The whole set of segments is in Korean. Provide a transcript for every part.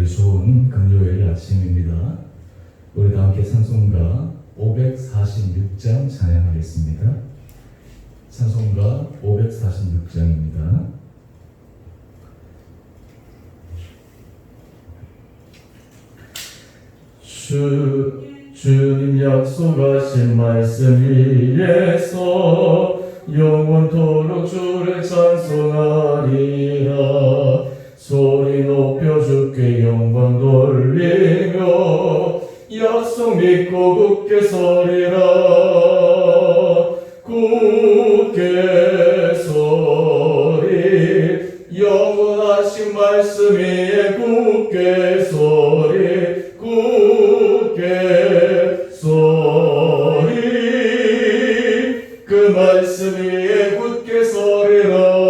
기분이 좋은 금요일 아침입니다. 우리 다 함께 찬송가 546장 찬양하겠습니다. 찬송가 546장입니다. 주님 약속하신 말씀 위에서 영원토록 주를 찬송하리라. 소리 높여 주께 영광 돌리며 약속 믿고 굳게 서리라. 굳게 서리 영원하신 말씀 위에 굳게 서리. 굳게 서리 그 말씀 위에 굳게 서리라.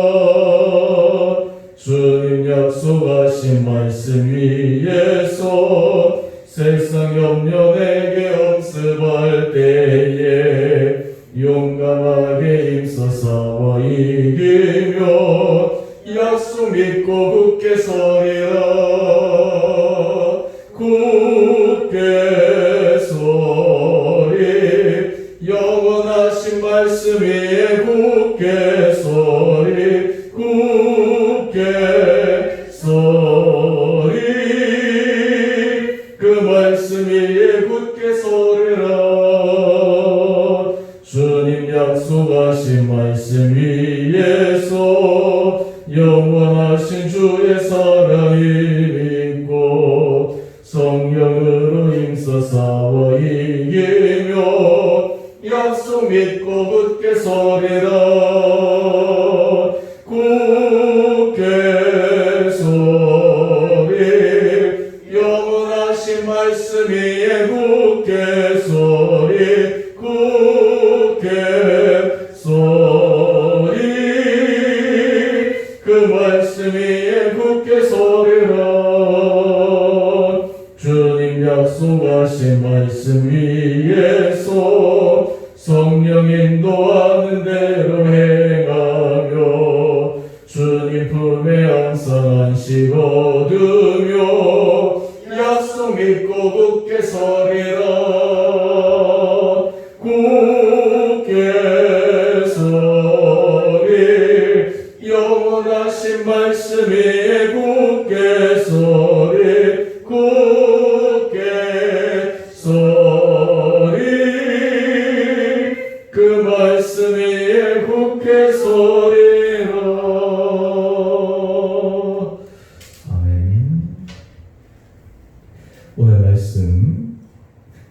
주님 약속하신 말씀 위에서 세상 염려 내게 엄습할 때에 용감하게 힘써 싸워 이기며 약속 믿고 굳게 서리라. 굳게 서리 영원하신 말씀 위에 굳게 서리. 굳게 서리 그 말씀 위에 굳게 서리라. 주님 약속하신 말씀 위에서 영원하신 주의 사랑이 믿고 성령으로 힘써 싸워 이기며 약속 믿고 굳게 서리라. 굳게 서리 영원하신 말씀 위에 굳게 서리. 굳게 서리 그 말씀 위에 굳게 서리라. 주님 약속하신 말씀 위에서 성령 인도하는 대로 행하며 주님 품에 항상 안식 얻으며 약속 믿고 굳게 서리라. 굳게 서리 영원하신 말씀 위에 굳게 서리. 굳게 서리 그 말씀 위에 굳게 서리라. 아멘. 오늘 말씀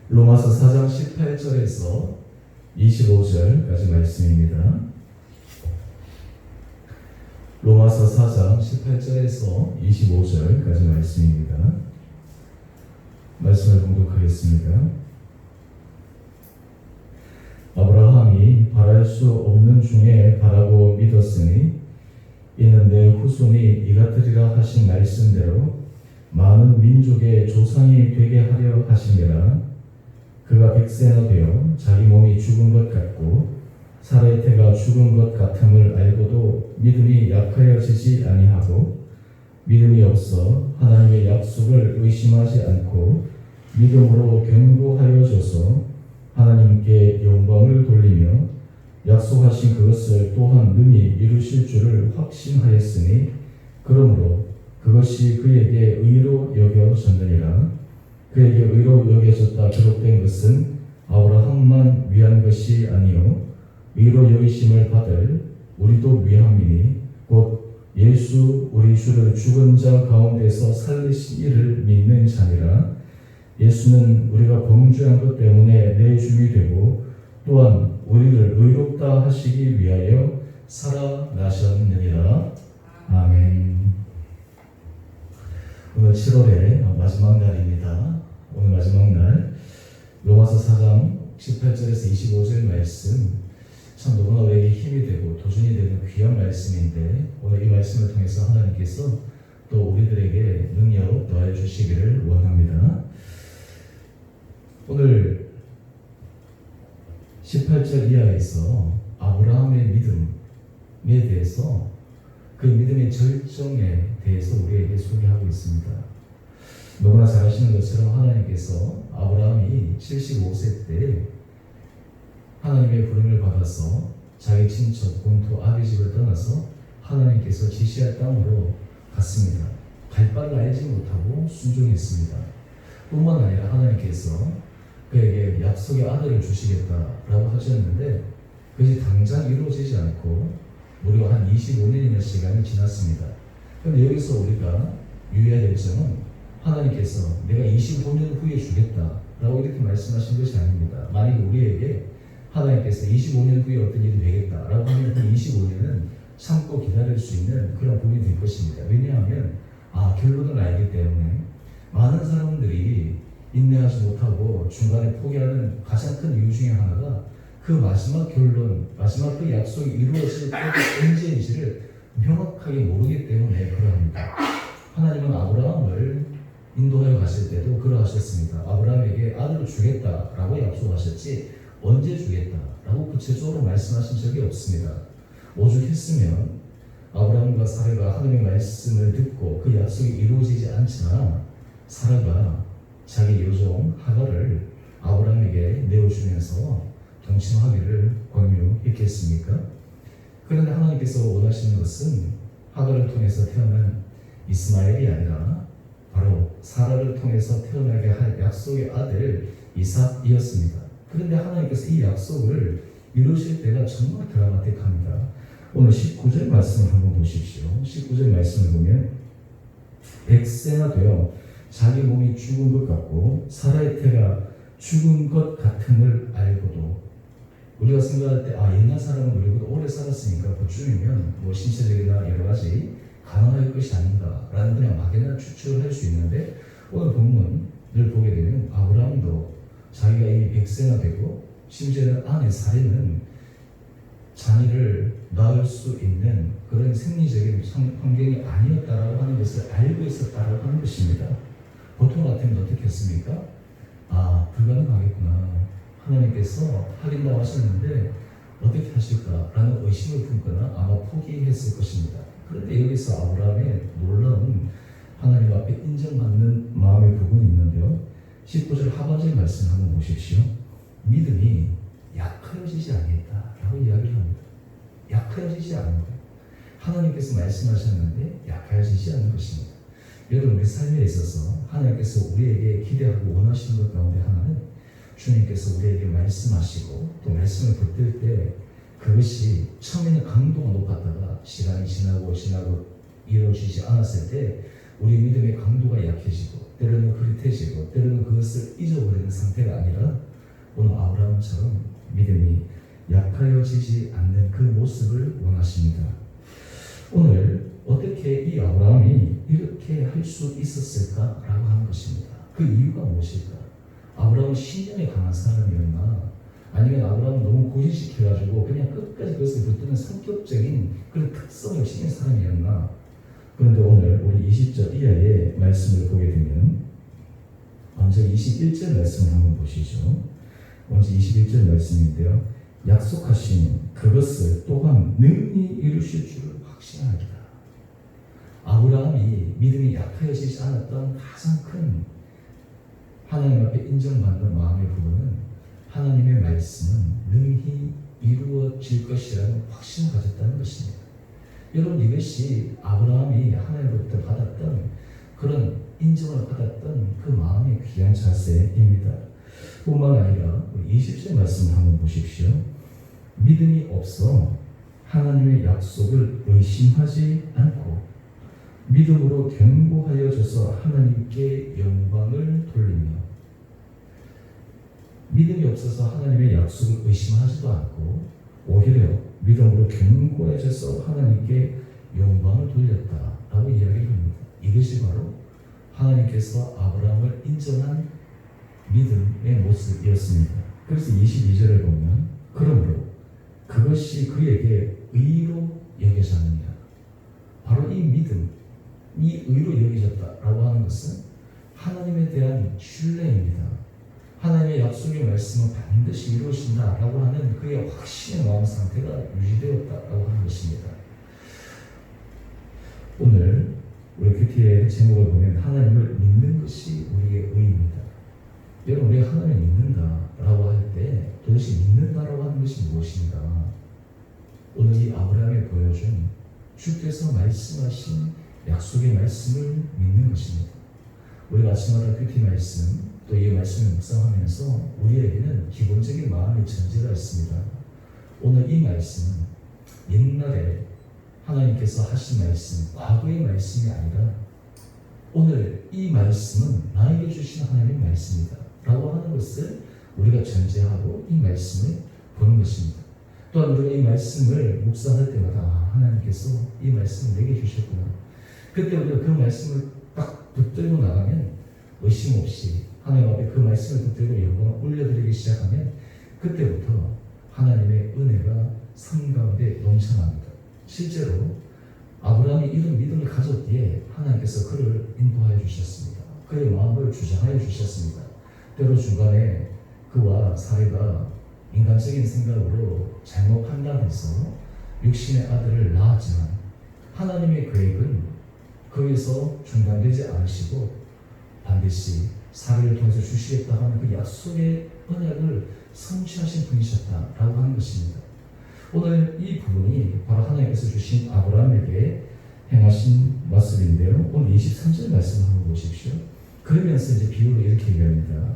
로마서 4장 18절에서 25절까지 말씀입니다. 로마서 4장 18절에서 25절까지 말씀입니다. 말씀을 봉독하겠습니다. 아브라함이 바랄 수 없는 중에 바라고 믿었으니 이는 내 후손이 이같으리라 하신 말씀대로 많은 민족의 조상이 되게 하려 하심이라. 그가 백세나 되어 자기 몸이 죽은 것 같고 살의 태가 죽은 것 같음을 알고도 믿음이 약하여지지 아니하고 믿음이 없어 하나님의 약속을 의심하지 않고 믿음으로 견고하여져서 하나님께 영광을 돌리며 약속하신 그것을 또한 능히 이루실 줄을 확신하였으니 그러므로 그것이 그에게 의로 여겨졌느니라. 그에게 의로 여겨졌다 기록된 것은 아브라함만 위한 것이 아니요 의로 여기심을 받을 우리도 위함이니 곧 예수 우리 주를 죽은 자 가운데서 살리신 이를 믿는 자니라. 예수는 우리가 범죄한 것 때문에 내줌이 되고 또한 우리를 의롭다 하시기 위하여 살아나셨느니라. 아멘. 오늘 7월의 마지막 날입니다. 오늘 마지막 날 로마서 4장 18절에서 25절 말씀 참 너무나 우리에게 힘이 되고 도전이 되는 귀한 말씀인데 오늘 이 말씀을 통해서 하나님께서 또 우리들에게 능력 더해 주시기를 원합니다. 오늘 18절 이하에서 아브라함의 믿음에 대해서 그 믿음의 절정에 대해서 우리에게 소개하고 있습니다. 너무나 잘 아시는 것처럼 하나님께서 아브라함이 75세 때 하나님의 부름을 받아서 자기 친척 본토 아비집을 떠나서 하나님께서 지시할 땅으로 갔습니다. 갈 바를 알지 못하고 순종했습니다. 뿐만 아니라 하나님께서 그에게 약속의 아들을 주시겠다라고 하셨는데 그것이 당장 이루어지지 않고 무려 한 25년이나 시간이 지났습니다. 그런데 여기서 우리가 유의해야 될 점은 하나님께서 내가 25년 후에 주겠다라고 이렇게 말씀하신 것이 아닙니다. 만약에 우리에게 하나님께서 25년 후에 어떤 일이 되겠다라고 하면 그 25년은 참고 기다릴 수 있는 그런 부분이 될 것입니다. 왜냐하면 결론을 알기 때문에 많은 사람들이 인내하지 못하고 중간에 포기하는 가장 큰 이유 중에 하나가 그 마지막 결론, 마지막 그 약속이 이루어질 때가 언제인지를 명확하게 모르기 때문에 그러합니다. 하나님은 아브라함을 인도하여 가실 때도 그러하셨습니다. 아브라함에게 아들을 주겠다라고 약속하셨지 언제 주겠다라고 구체적으로 말씀하신 적이 없습니다. 오죽했으면 아브라함과 사라가 하나님의 말씀을 듣고 그 약속이 이루어지지 않지만 사라가 자기 여종 하갈을 아브라함에게 내어주면서 동침하기를 권유했겠습니까? 그런데 하나님께서 원하시는 것은 하갈을 통해서 태어난 이스마엘이 아니라 바로 사라를 통해서 태어나게 할 약속의 아들 이삭이었습니다. 그런데 하나님께서 이 약속을 이루실 때가 정말 드라마틱합니다. 오늘 19절 말씀을 한번 보십시오. 19절 말씀을 보면 100세나 되어 자기 몸이 죽은 것 같고 사라의 태가 죽은 것 같음을 알고도 우리가 생각할 때 옛날 사람은 우리보다 오래 살았으니까 그쯤이면 뭐 신체적이나 여러 가지 가능할 것이 아닌가 라는 그냥 막연한 추측을 할 수 있는데 오늘 본문을 보게 되면 아브라함도 자기가 이미 100세나 되고 심지어는 아내 사례는 자녀를 낳을 수 있는 그런 생리적인 환경이 아니었다라고 하는 것을 알고 있었다라고 하는 것입니다. 보통 같으면 어떻게 했습니까? 불가능하겠구나. 하나님께서 하긴다고 하셨는데 어떻게 하실까라는 의심을 품거나 아마 포기했을 것입니다. 그런데 여기서 아브라함의 놀라운 하나님 앞에 인정받는 마음의 부분이 있는데요. 19절 하반절 말씀 한번 보십시오. 믿음이 약하여지지 않겠다라고 이야기를 합니다. 약하여지지 않는 거예요. 하나님께서 말씀하셨는데 약하여지지 않는 것입니다. 여러분 우리 삶에 있어서 하나님께서 우리에게 기대하고 원하시는 것 가운데 하나는 주님께서 우리에게 말씀하시고 또 말씀을 붙들 때 그것이 처음에는 강도가 높았다가 시간이 지나고 이루어지지 않았을 때 우리 믿음의 강도가 약해지고 때로는 흐릿해지고 때로는 그것을 잊어버리는 상태가 아니라 오늘 아브라함처럼 믿음이 약하여지지 않는 그 모습을 원하십니다. 오늘 어떻게 이 아브라함이 이렇게 할 수 있었을까라고 하는 것입니다. 그 이유가 무엇일까? 아브라함은 신념에 강한 사람이었나? 아니면 아브라함은 너무 고집시켜가지고 그냥 끝까지 그것을 붙드는 성격적인 그런 특성을 지닌 사람이었나? 그런데 오늘 우리 20절 이하의 말씀을 보게 되면 먼저 21절 말씀을 한번 보시죠. 먼저 21절 말씀인데요. 약속하신 그것을 또한 능히 이루실 줄을 확신하리라. 아브라함이 믿음이 약하여지지 않았던 가장 큰 하나님 앞에 인정받는 마음의 부분은 하나님의 말씀은 능히 이루어질 것이라는 확신을 가졌다는 것입니다. 여러분 이것이 아브라함이 하나님으로부터 받았던 그런 인정을 받았던 그 마음의 귀한 자세입니다. 뿐만 아니라 20절 말씀을 한번 보십시오. 믿음이 없어 하나님의 약속을 의심하지 않고 믿음으로 견고하여져서 하나님께 영광을 돌리며 믿음이 없어서 하나님의 약속을 의심하지도 않고 오히려 믿음으로 견고해져서 하나님께 영광을 돌렸다라고 이야기를 합니다. 이것이 바로 하나님께서 아브라함을 인정한 믿음의 모습이었습니다. 그래서 22절을 보면 그러므로 그것이 그에게 의로 여겨졌느냐. 바로 이 믿음이 의로 여겨졌다라고 하는 것은 하나님에 대한 신뢰입니다. 하나님의 약속의 말씀은 반드시 이루어진다라고 하는 그의 확신의 마음 상태가 유지되었다라고 하는 것입니다. 오늘 우리 큐티의 제목을 보면 하나님을 믿는 것이 우리의 의입니다. 여러분, 우리가 하나님을 믿는다라고 할 때 도대체 믿는다라고 하는 것이 무엇인가? 오늘 이 아브라함이 보여준 주께서 말씀하신 약속의 말씀을 믿는 것입니다. 우리가 아침마다 큐티 말씀, 또 이 말씀을 묵상하면서 우리에게는 기본적인 마음의 전제가 있습니다. 오늘 이 말씀은 옛날에 하나님께서 하신 말씀, 과거의 말씀이 아니라 오늘 이 말씀은 나에게 주신 하나님의 말씀이다 라고 하는 것을 우리가 전제하고 이 말씀을 보는 것입니다. 또한 우리가 이 말씀을 묵상할 때마다 하나님께서 이 말씀을 내게 주셨구나. 그때 우리가 그 말씀을 딱 붙들고 나가면 의심 없이 하나님 앞에 그 말씀을 붙들고 영광을 올려드리기 시작하면 그때부터 하나님의 은혜가 삶 가운데 넘쳐납니다. 실제로 아브라함이 이런 믿음을 가졌기에 하나님께서 그를 인도하여 주셨습니다. 그의 마음을 주장하여 주셨습니다. 때로 중간에 그와 사례가 인간적인 생각으로 잘못 판단해서 육신의 아들을 낳았지만 하나님의 계획은 거기서 중단되지 않으시고 반드시 사례를 통해서 주시겠다 하는 그 약속의 언약을 성취하신 분이셨다라고 하는 것입니다. 오늘 이 부분이 바로 하나님께서 주신 아브라함에게 행하신 모습인데요. 오늘 23절 말씀을 한번 보십시오. 그러면서 이제 비유로 이렇게 얘기합니다.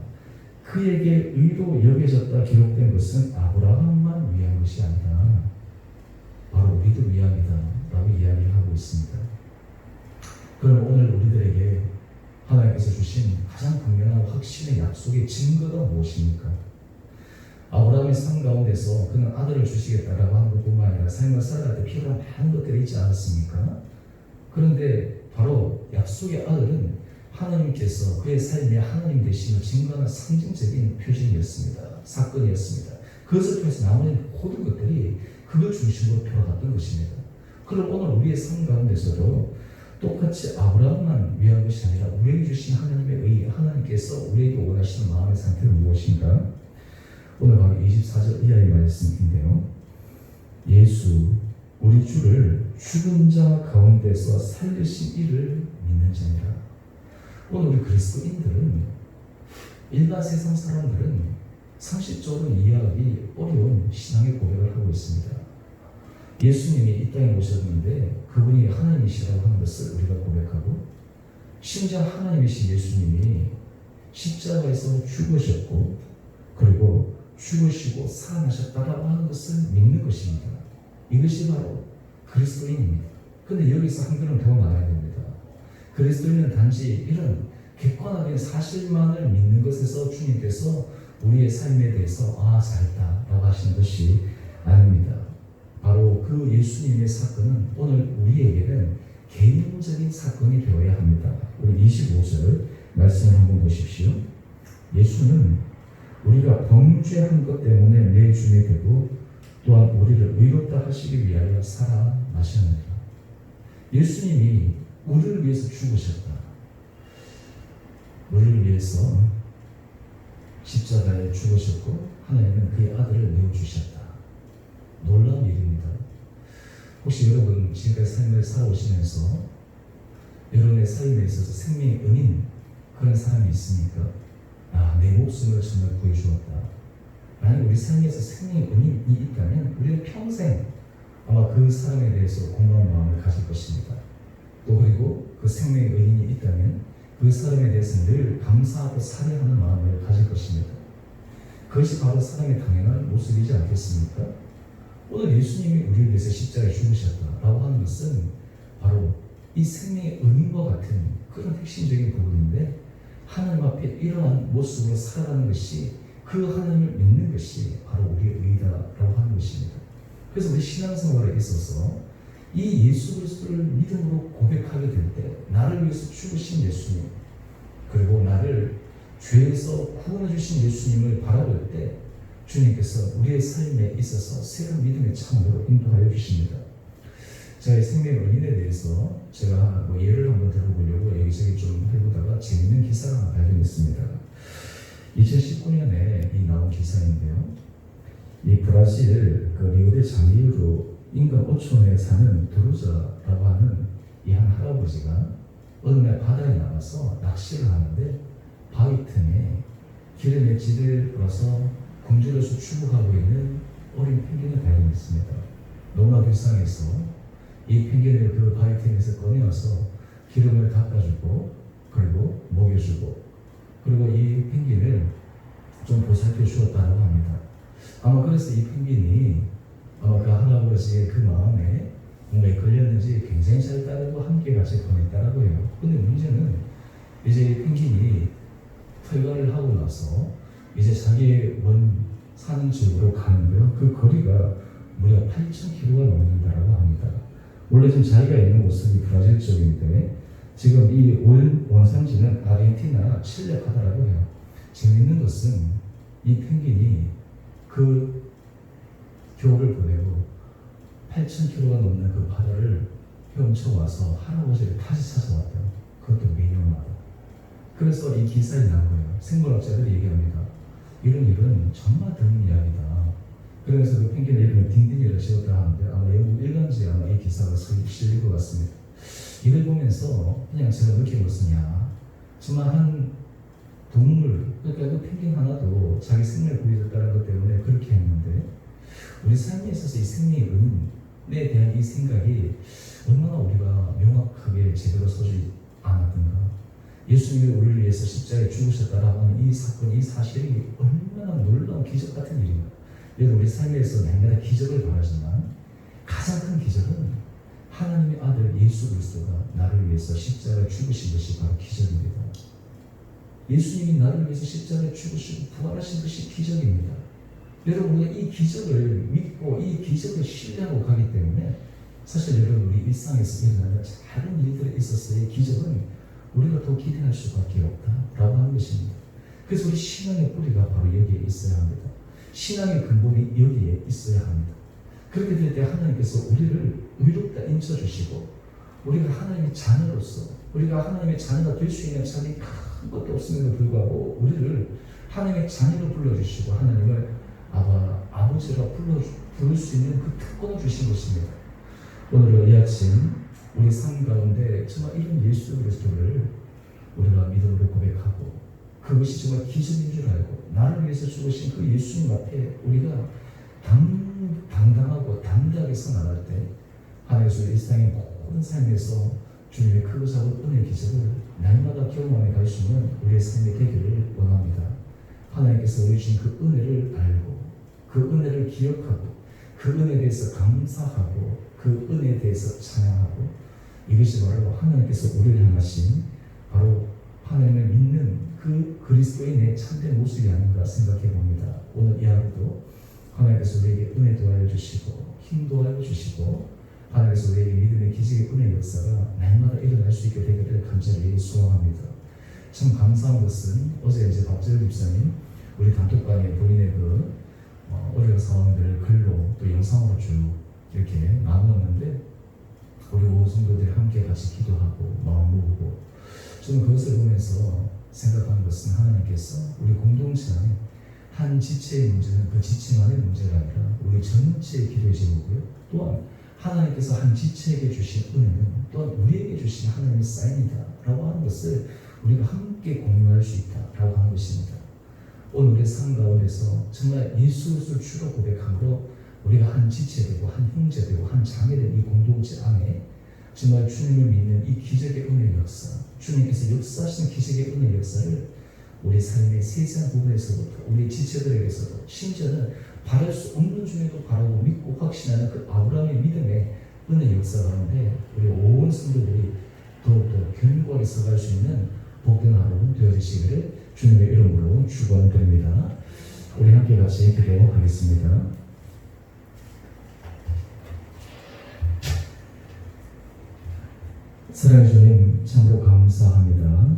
그에게 의로 여겨졌다 기록된 것은 아브라함만 위한 것이 아니다. 바로 우리도 위함이다 라고 이야기를 하고 있습니다. 그럼 오늘 우리들에게 하나님께서 주신 가장 분명한 확신의 약속의 증거가 무엇입니까? 아브라함의 삶 가운데서 그는 아들을 주시겠다라고 하는 것뿐만 아니라 삶을 살아갈 때 필요한 많은 것들이 있지 않았습니까? 그런데 바로 약속의 아들은 하나님께서 그의 삶에 하나님 되심을 증거하는 상징적인 표징이었습니다. 사건이었습니다. 그것을 통해서 나머지 모든 것들이 그걸 중심으로 돌아갔던 것입니다. 그럼 오늘 우리의 삶 가운데서도 똑같이 아브라함만 위한 것이 아니라 우리에게 주신 하나님의 의, 하나님께서 우리에게 원하시는 마음의 상태는 무엇인가? 오늘 바로 24절 이하의 말씀인데요. 예수, 우리 주를 죽은 자 가운데서 살리신 이를 믿는 자니라. 오늘 우리 그리스도인들은 일반 세상 사람들은 상식적으로 이해하기 어려운 신앙의 고백을 하고 있습니다. 예수님이 이 땅에 오셨는데 그분이 하나님이시라고 하는 것을 우리가 고백하고 심지어 하나님이신 예수님이 십자가에서 죽으셨고 그리고 죽으시고 살아나셨다라고 하는 것을 믿는 것입니다. 이것이 바로 그리스도인입니다. 그런데 여기서 한 걸음 더 나가야 됩니다. 그리스도인은 단지 이런 객관적인 사실만을 믿는 것에서 주님께서 우리의 삶에 대해서 잘했다 라고 하시는 것이 아닙니다. 바로 그 예수님의 사건은 오늘 우리에게는 개인적인 사건이 되어야 합니다. 우리 25절 말씀을 한번 보십시오. 예수는 우리가 범죄한 것 때문에 내 주에 되고 또한 우리를 의롭다 하시기 위하여 살아나셨느니라. 예수님이 우리를 위해서 죽으셨다. 우리를 위해서 십자가에 죽으셨고 하나님은 그의 아들을 내어주셨다. 놀라운 일입니다. 혹시 여러분 지금까지 삶을 살아오시면서 여러분의 삶에 있어서 생명의 은인 그런 사람이 있습니까? 내 목숨을 정말 구해주었다. 만약 우리 삶에서 생명의 은인이 있다면 우리는 평생 아마 그 사람에 대해서 고마운 마음을 가질 것입니다. 또 그리고 그 생명의 은인이 있다면 그 사람에 대해서 늘 감사하고 사랑하는 마음을 가질 것입니다. 그것이 바로 사람의 당연한 모습이지 않겠습니까? 오늘 예수님이 우리를 위해서 십자가에 죽으셨다라고 하는 것은 바로 이 생명의 은인과 같은 그런 핵심적인 부분인데 하나님 앞에 이러한 모습으로 살아가는 것이 그 하나님을 믿는 것이 바로 우리의 의다라고 하는 것입니다. 그래서 우리 신앙생활에 있어서 이 예수 그리스도를 믿음으로 고백하게 될 때 나를 위해서 죽으신 예수님 그리고 나를 죄에서 구원해 주신 예수님을 바라볼 때 주님께서 우리의 삶에 있어서 새로운 믿음의 창으로 인도하여 주십니다. 저의 생명의 원인에 대해서 제가 예를 한번 들어보려고 여기저기 좀 해보다가 재밌는 기사를 하나 발견했습니다. 2019년에 나온 기사인데요. 이 브라질 리오데자네이루 인근 5촌에 사는 드루자라고 하는 이 한 할아버지가 어느 날 바다에 나가서 낚시를 하는데 바위 틈에 기름에 지를 불어서 굶주려서 추구하고 있는 어린 펭귄을 발견했습니다. 너무나 불쌍해서 이 펭귄을 그 바위 틈에서 꺼내어서 기름을 닦아주고 그리고 먹여주고 그리고 이 펭귄을 좀 보살펴 주었다고 합니다. 아마 그래서 이 펭귄이 아마 그 할아버지의 그 마음에 뭔가 걸렸는지 굉장히 잘 따르고 함께 같이 보냈다라고 해요. 근데 문제는 이제 펭귄이 퇴근을 하고 나서 이제 자기의 사는 집으로 가는데요. 그 거리가 무려 8,000km가 넘는다라고 합니다. 원래 지금 자기가 있는 곳은 브라질 쪽인데 지금 이 원산지는 아르헨티나, 칠레 바다라고 해요. 재밌는 것은 이 펭귄이 그 겨울을 보내고 8,000km가 넘는 그 바다를 헤엄쳐 와서 할아버지를 다시 찾아왔다. 그것도 매년마다. 그래서 이 기사에 나온 거예요. 생물학자들이 얘기합니다. 이런 일은 정말 드문 이야기다. 그래서 그 펭귄의 이름을 딩딩이라 지었다 하는데 아마 영국 일간지에 아마 이 기사가 실릴 것 같습니다. 이걸 보면서 그냥 제가 느낀 것은 정말 한 동물, 그러니까 그 펭귄 하나도 자기 생명을 구해줬다는 것 때문에 그렇게 했는데 우리 삶에 있어서 이 생명에 대한 이 생각이 얼마나 우리가 명확하게 제대로 서지 않았던가. 예수님이 우리를 위해서 십자가에 죽으셨다라고 하는 이 사건, 이 사실이 얼마나 놀라운 기적 같은 일인가. 여러분 우리 삶에서 날마다 기적을 바라지만 가장 큰 기적은 하나님의 아들 예수 그리스도가 나를 위해서 십자가에 죽으신 것이 바로 기적입니다. 예수님이 나를 위해서 십자가에 죽으시고 부활하신 것이 기적입니다. 여러분 우리가 이 기적을 믿고 이 기적을 신뢰하고 가기 때문에 사실 여러분 우리 일상에서 일어나는 작은 일들에 있어서의 기적은 우리가 더 기대할 수밖에 없다라고 하는 것입니다. 그래서 우리 신앙의 뿌리가 바로 여기에 있어야 합니다. 신앙의 근본이 여기에 있어야 합니다. 그렇게 될 때 하나님께서 우리를 의롭다 인쳐주시고 우리가 하나님의 자녀로서 우리가 하나님의 자녀가 될 수 있는 자리 큰 것도 없음에도 불구하고 우리를 하나님의 자녀로 불러주시고 하나님을 아버지라 부를 수 있는 그 특권을 주신 것입니다. 오늘 이 아침 우리 삶 가운데 정말 이런 예수 그리스도를 우리가 믿음으로 고백하고 그것이 정말 기적인 줄 알고 나를 위해서 죽으신 그 예수님 앞에 우리가 당당하고 담대하게 서 나갈 때 하나님께서 일상의 모든 삶에서 주님의 크고 작은 은혜 기적을 날마다 경험하며 갈 수 있는 우리의 삶이 되기를 원합니다. 하나님께서 우리 주신 그 은혜를 알고 그 은혜를 기억하고 그 은혜에 대해서 감사하고 그 은혜에 대해서 찬양하고 이것이 바로 하나님께서 우리를 향하신 바로 하나님을 믿는 그 그리스도인의 참된 모습이 아닌가 생각해 봅니다. 오늘 이 하루도 하나님께서 우리에게 은혜도 알려주시고 힘도 알려주시고 하나님께서 우리에게 믿음의 기적의 은혜 역사가 날마다 일어날 수 있게 되기를 간절히 소원합니다. 참 감사한 것은 어제 이제 박재일 집사님 우리 단톡방에 본인의 그 어려운 상황들을 글로 또 영상으로 쭉 이렇게 나누었는데 우리 오 성도들이 함께 같이 기도하고 마음 모으고 저는 그것을 보면서 생각하는 것은 하나님께서 우리 공동체 안에 한 지체의 문제는 그 지체만의 문제가 아니라 우리 전체의 기도의 제목이고요. 또한 하나님께서 한 지체에게 주신 은혜는 또한 우리에게 주신 하나님의 사인이다 라고 하는 것을 우리가 함께 공유할 수 있다라고 하는 것입니다. 오늘 우리의 삶 가운데서 정말 예수 그리스도를 주로 고백함으로 우리가 한 지체되고 한 형제되고 한 자매된 이 공동체 안에 정말 주님을 믿는 이 기적의 은혜의 역사, 주님께서 역사하시는 기적의 은혜의 역사를 우리 삶의 세세한 부분에서부터 우리 지체들에게서도 심지어는 바랄 수 없는 중에도 바라고 믿고 확신하는 그 아브라함의 믿음의 은혜의 역사 가운데 우리 온 성도들이 더욱더 견고하게 서갈 수 있는 복된 하루 되어주시기를 주님의 이름으로 축원드립니다. 우리 함께 같이 기도하겠습니다. 사랑해 주님 참으로 감사합니다.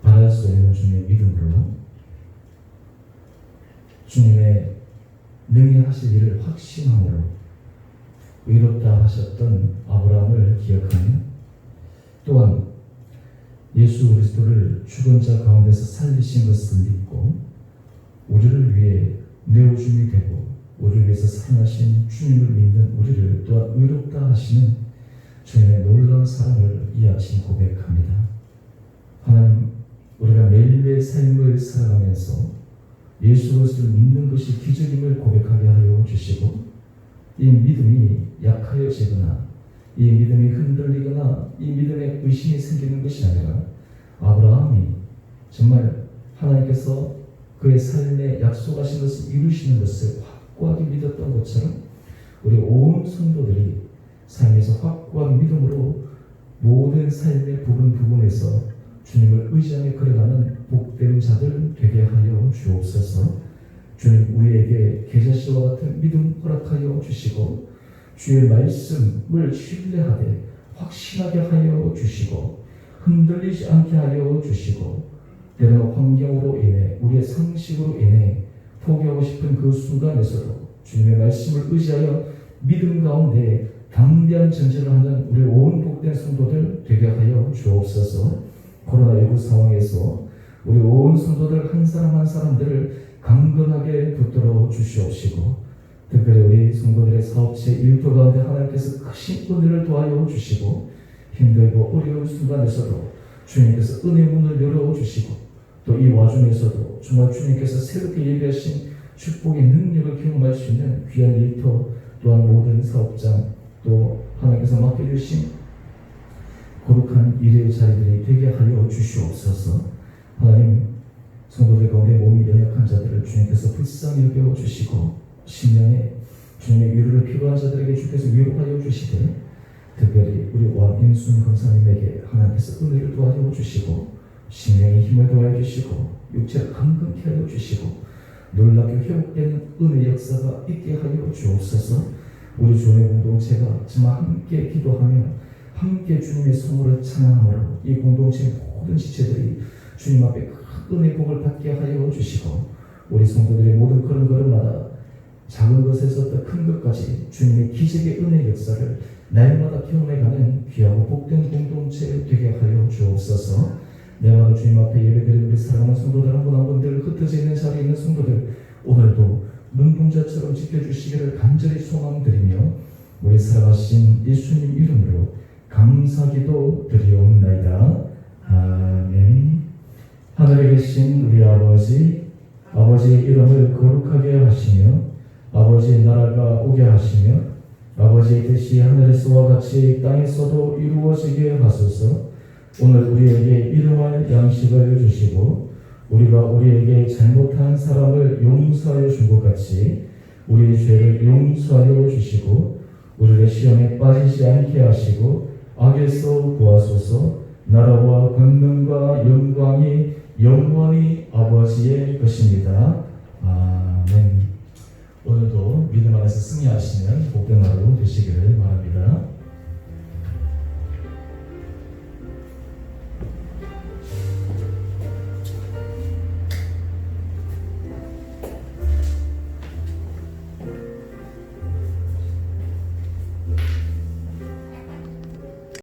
바랄 수 없는 주님의 믿음으로 주님의 능히 하실 일을 확신함으로 의롭다 하셨던 아브라함을 기억하며 또한 예수 그리스도를 죽은 자 가운데서 살리신 것을 믿고 우리를 위해 내오줌이 되고 우리를 위해서 살아나신 주님을 믿는 우리를 또한 의롭다 하시는 주님의 놀라운 사랑을 이 아침 고백합니다. 하나님, 우리가 매일매일 삶을 살아가면서 예수 그리스도를 믿는 것이 기적임을 고백하게 하여 주시고, 이 믿음이 약하여지거나 이 믿음이 흔들리거나 이 믿음에 의심이 생기는 것이 아니라 아브라함이 정말 하나님께서 그의 삶에 약속하신 것을 이루시는 것을 확고하게 믿었던 것처럼 우리 온 성도들이 삶에서 확고한 믿음으로 모든 삶의 부분에서 주님을 의지하며 걸어가는 복된 자들 되게 하여 주옵소서. 주님, 우리에게 계시와 같은 믿음 허락하여 주시고, 주의 말씀을 신뢰하되 확신하게 하여 주시고, 흔들리지 않게 하여 주시고, 때로는 환경으로 인해 우리의 상식으로 인해 포기하고 싶은 그 순간에서도 주님의 말씀을 의지하여 믿음 가운데 담대한 전제를 하는 우리 온 복된 성도들 되게 하여 주옵소서. 코로나19 상황에서 우리 온 성도들 한 사람 한 사람들을 강건하게 붙들어 주시옵시고, 특별히 우리 성도들의 사업체 일터 가운데 하나님께서 크신 은혜를 도와여 주시고, 힘들고 어려운 순간에서도 주님께서 은혜 문을 열어주시고, 또 이 와중에서도 정말 주님께서 새롭게 예비하신 축복의 능력을 경험할 수 있는 귀한 일터, 또한 모든 사업장, 또 하나님께서 맡겨주신 거룩한 일의 자리들이 되게 하여 주시옵소서. 하나님, 성도들 가운데 몸이 연약한 자들을 주님께서 불쌍히 여겨 주시고, 심령에 주님의 위로를 필요한 자들에게 주께서 위로하여 주시되, 특별히 우리 왕인순 권사님에게 하나님께서 은혜를 도와줘 주시고, 심령의 힘을 도와줘 주시고, 육체를 강건케 하여 주시고, 놀랍게 회복되는 은혜 역사가 있게 하여 주옵소서. 우리 주님의 공동체가 정말 함께 기도하며 함께 주님의 성호를 찬양함으로 이 공동체의 모든 지체들이 주님 앞에 큰 은혜 복을 받게 하여 주시고, 우리 성도들의 모든 걸음걸음마다 작은 것에서부터 큰 것까지 주님의 기적의 은혜 역사를 날마다 경험해가는 귀하고 복된 공동체 되게 하여 주옵소서. 내가 주님 앞에 예배드리는 우리 사랑하는 성도들 한 분 한 분들, 흩어져 있는 자리에 있는 성도들, 오늘도 눈동자처럼 지켜주시기를 간절히 소망드리며 우리 살아가신 예수님 이름으로 감사기도 드리옵나이다. 아멘. 하늘에 계신 우리 아버지, 아버지의 이름을 거룩하게 하시며 아버지의 나라가 오게 하시며 아버지의 뜻이 하늘에서와 같이 땅에서도 이루어지게 하소서. 오늘 우리에게 일용할 양식을 주시고, 우리가 우리에게 잘못한 사람을 용서하여 준 것 같이 우리의 죄를 용서하여 주시고, 우리를 시험에 빠지지 않게 하시고 악에서 구하소서. 나라와 권능과 영광이 영원히 아버지의 것입니다. 아멘. 오늘도 믿음 안에서 승리하시는 복된 하루 되시기를 바랍니다.